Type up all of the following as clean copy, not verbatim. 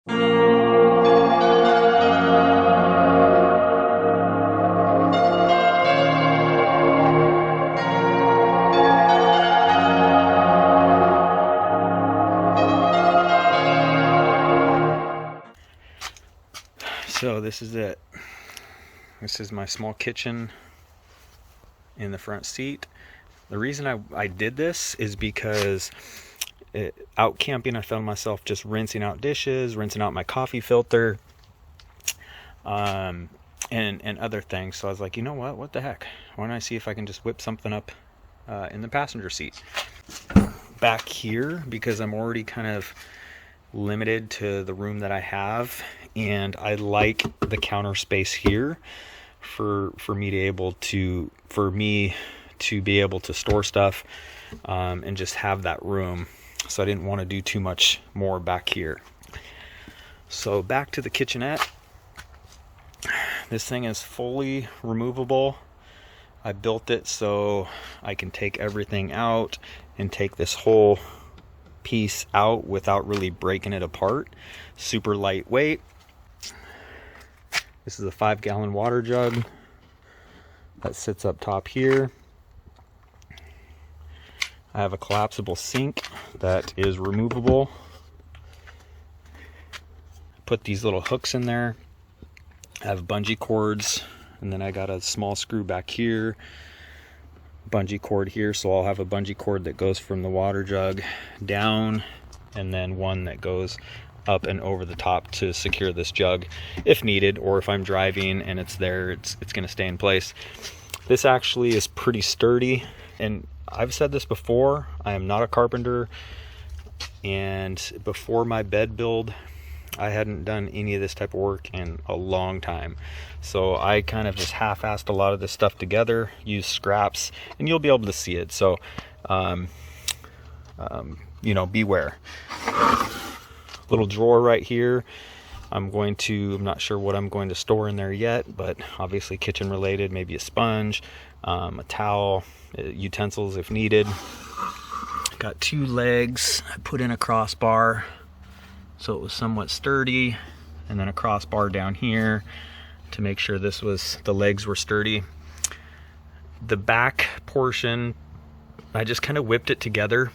So this is it. This is my small kitchen in the front seat. The reason I did this is because out camping I found myself just rinsing out dishes, rinsing out my coffee filter, and other things. So I was like, you know what the heck, why don't I see if I can just whip something up in the passenger seat. Back here, because I'm already kind of limited to the room that I have, and I like the counter space here for me to be able to store stuff and just have that room. So I didn't want to do too much more back here. So back to the kitchenette. This thing is fully removable. I built it so I can take everything out and take this whole piece out without really breaking it apart. Super lightweight. This is a 5-gallon water jug that sits up top here. I have a collapsible sink that is removable. Put these little hooks in there. I have bungee cords, and then I got a small screw back here, bungee cord here, so I'll have a bungee cord that goes from the water jug down, and then one that goes up and over the top to secure this jug if needed, or if I'm driving and it's there, it's going to stay in place. This actually is pretty sturdy, and I've said this before, I am not a carpenter, and before my bed build I hadn't done any of this type of work in a long time. So I kind of just half-assed a lot of this stuff together, used scraps, and you'll be able to see it. So, beware. Little drawer right here. I'm not sure what I'm going to store in there yet, but obviously kitchen related, maybe a sponge, a towel, utensils if needed. Got 2 legs. I put in a crossbar so it was somewhat sturdy, and then a crossbar down here to make sure the legs were sturdy. The back portion, I just kind of whipped it together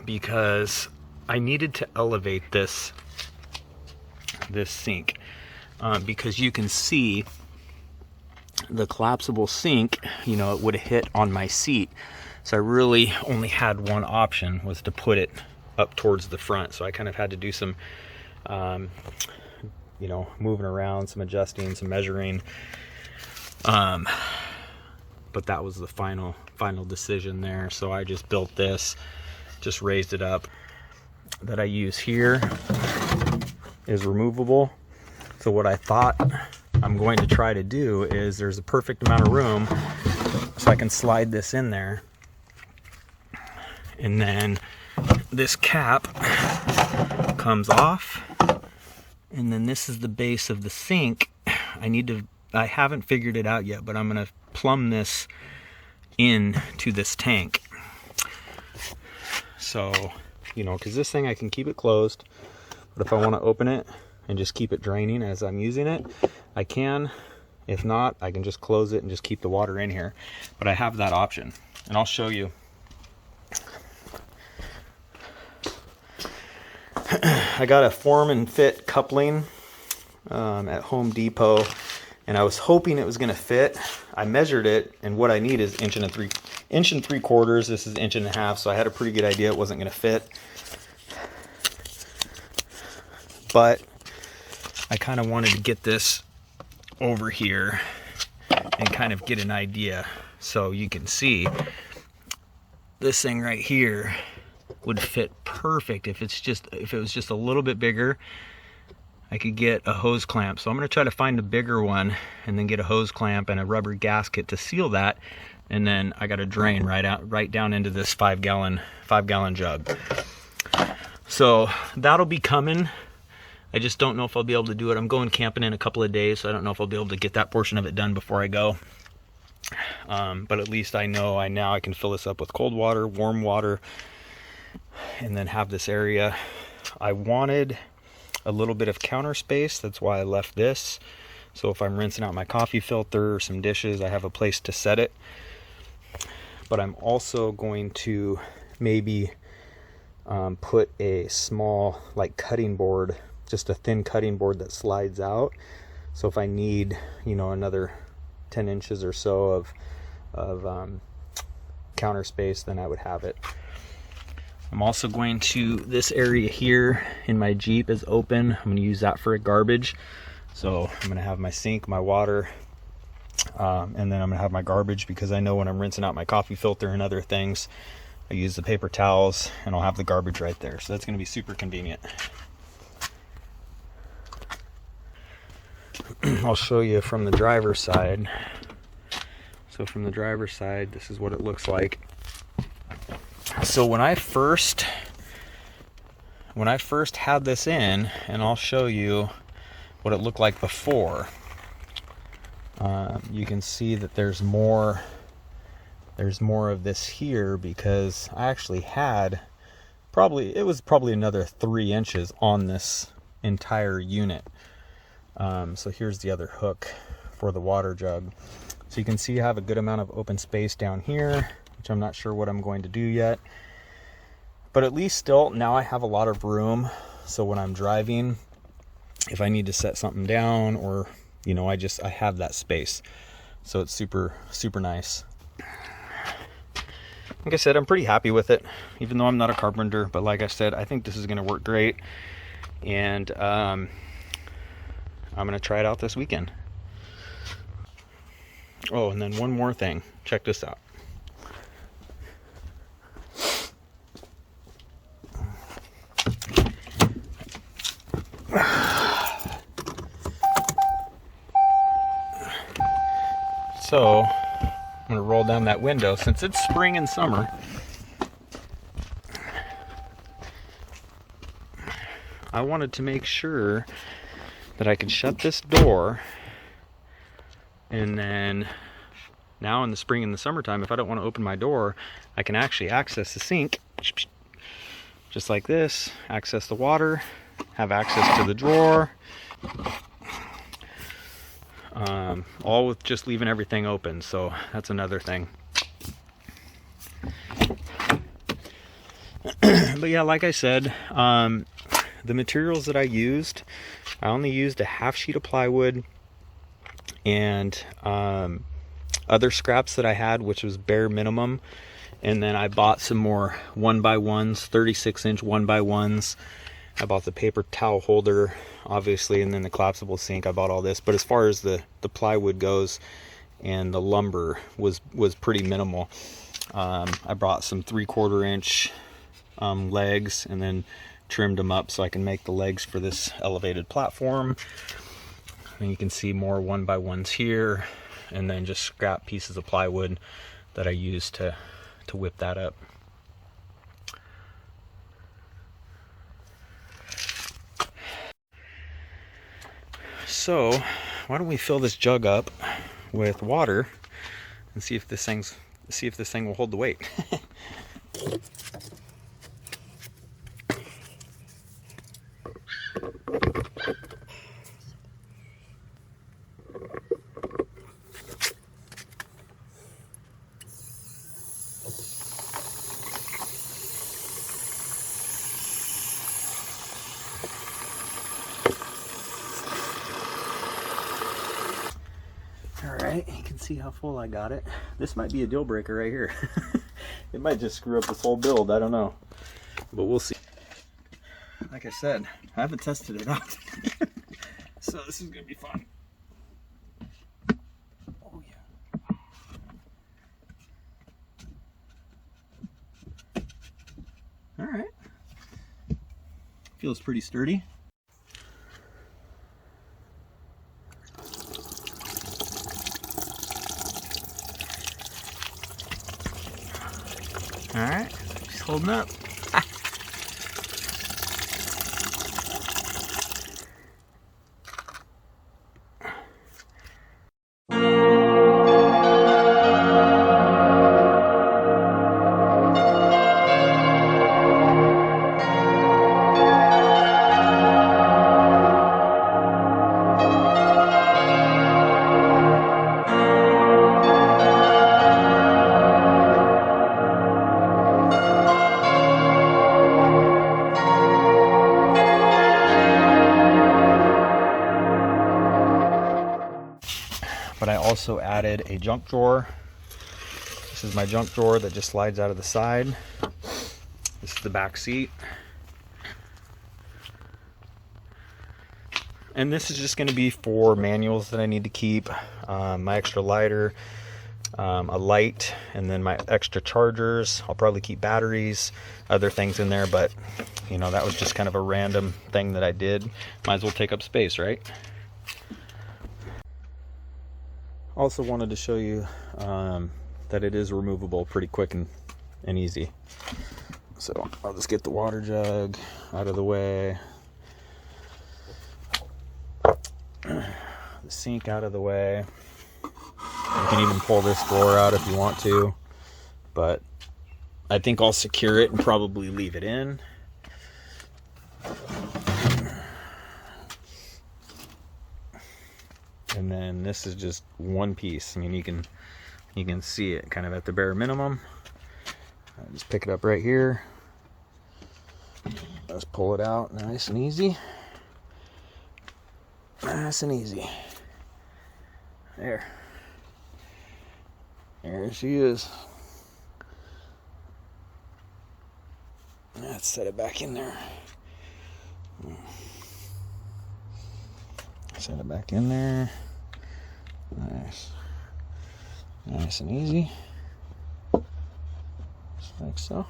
because I needed to elevate this sink, because you can see the collapsible sink, it would have hit on my seat. So I really only had one option, was to put it up towards the front. So I kind of had to do some moving around, some adjusting, some measuring, but that was the final decision there. So I just built this, just raised it up. That I use here is removable. So what I thought I'm going to try to do is, there's a perfect amount of room so I can slide this in there, and then this cap comes off, and then this is the base of the sink. I haven't figured it out yet, but I'm gonna plumb this into this tank. So, because this thing I can keep it closed, but if I want to open it and just keep it draining as I'm using it, I can. If not, I can just close it and just keep the water in here. But I have that option, and I'll show you. I got a form and fit coupling at Home Depot, and I was hoping it was going to fit. I measured it, and what I need is 1.3 inches. This is 1.5 inches, so I had a pretty good idea it wasn't going to fit. But I kind of wanted to get this over here and kind of get an idea. So you can see this thing right here would fit perfect. If it was just a little bit bigger, I could get a hose clamp. So I'm going to try to find a bigger one and then get a hose clamp and a rubber gasket to seal that. And then I got to drain right down into this 5-gallon jug. So that'll be coming. I just don't know if I'll be able to do it. I'm going camping in a couple of days, so I don't know if I'll be able to get that portion of it done before I go. But at least I know now I can fill this up with cold water, warm water, and then have this area. I a little bit of counter space. That's why I left this. So if I'm rinsing out my coffee filter or some dishes, I have a place to set it. But I'm also going to maybe put a small like cutting board, just a thin cutting board that slides out. So if I need, you know, another 10 inches or so of counter space, then I would have it. I'm also going to, this area here in my Jeep is open. I'm going to use that for a garbage. So I'm going to have my sink, my water, and then I'm going to have my garbage, because I know when I'm rinsing out my coffee filter and other things, I use the paper towels and I'll have the garbage right there. So that's going to be super convenient. I'll show you from the driver's side. So from the driver's side, this is what it looks like. So when I first had this in, and I'll show you what it looked like before, you can see that there's more of this here, because I actually had it was probably another 3 inches on this entire unit. So here's the other hook for the water jug. So you can see I have a good amount of open space down here, which I'm not sure what I'm going to do yet. But at least still, now I have a lot of room. So when I'm driving, if I need to set something down, or, you know, I have that space. So it's super, super nice. Like I said, I'm pretty happy with it, even though I'm not a carpenter. But like I said, I think this is going to work great. And I'm going to try it out this weekend. Oh, and then one more thing. Check this out. So, I'm going to roll down that window since it's spring and summer. I wanted to make sure that I could shut this door, and then now in the spring and the summertime, if I don't want to open my door, I can actually access the sink just like this, access the water, have access to the drawer, all with just leaving everything open. So that's another thing. But yeah, like I said, the materials that I only used a half sheet of plywood and other scraps that I had, which was bare minimum. And then I bought some more 1x1s, 36-inch 1x1s. I bought the paper towel holder, obviously, and then the collapsible sink. I bought all this. But as far as the plywood goes and the lumber was pretty minimal. I brought some 3/4 inch legs, and then trimmed them up so I can make the legs for this elevated platform. And you can see more 1x1s here, and then just scrap pieces of plywood that I used to whip that up. So why don't we fill this jug up with water and see if this thing will hold the weight. Alright, you can see how full I got it. This might be a deal breaker right here. It might just screw up this whole build, I don't know. But we'll see. Like I said, I haven't tested it out. So this is going to be fun. Oh yeah. Alright. Feels pretty sturdy. Alright, she's holding up. but I also added a junk drawer. This is my junk drawer that just slides out of the side. This is the back seat. And this is just going to be for manuals that I need to keep, my extra lighter, a light, and then my extra chargers. I'll probably keep batteries, other things in there, but you know, that was just kind of a random thing that I did. Might as well take up space, right? Also wanted to show you that it is removable pretty quick and easy. So I'll just get the water jug out of the way, the sink out of the way. You can even pull this drawer out if you want to, but I think I'll secure it and probably leave it in. And then this is just one piece. I mean, you can see it kind of at the bare minimum. I'll just pick it up right here. Let's pull it out nice and easy. Nice and easy. There she is. Let's set it back in there. Set it back in there. Nice and easy. Just like so.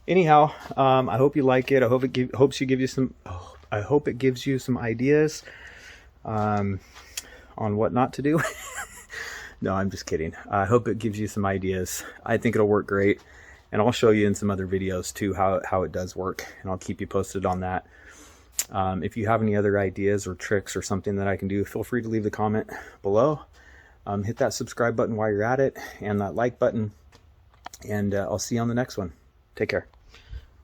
Anyhow, I hope you like it. I hope it gives you some ideas on what not to do. No, I'm just kidding. I hope it gives you some ideas. I think it'll work great, and I'll show you in some other videos too how it does work, and I'll keep you posted on that. If you have any other ideas or tricks or something that I can do, feel free to leave the comment below. Hit that subscribe button while you're at it, and that like button, and I'll see you on the next one. Take care.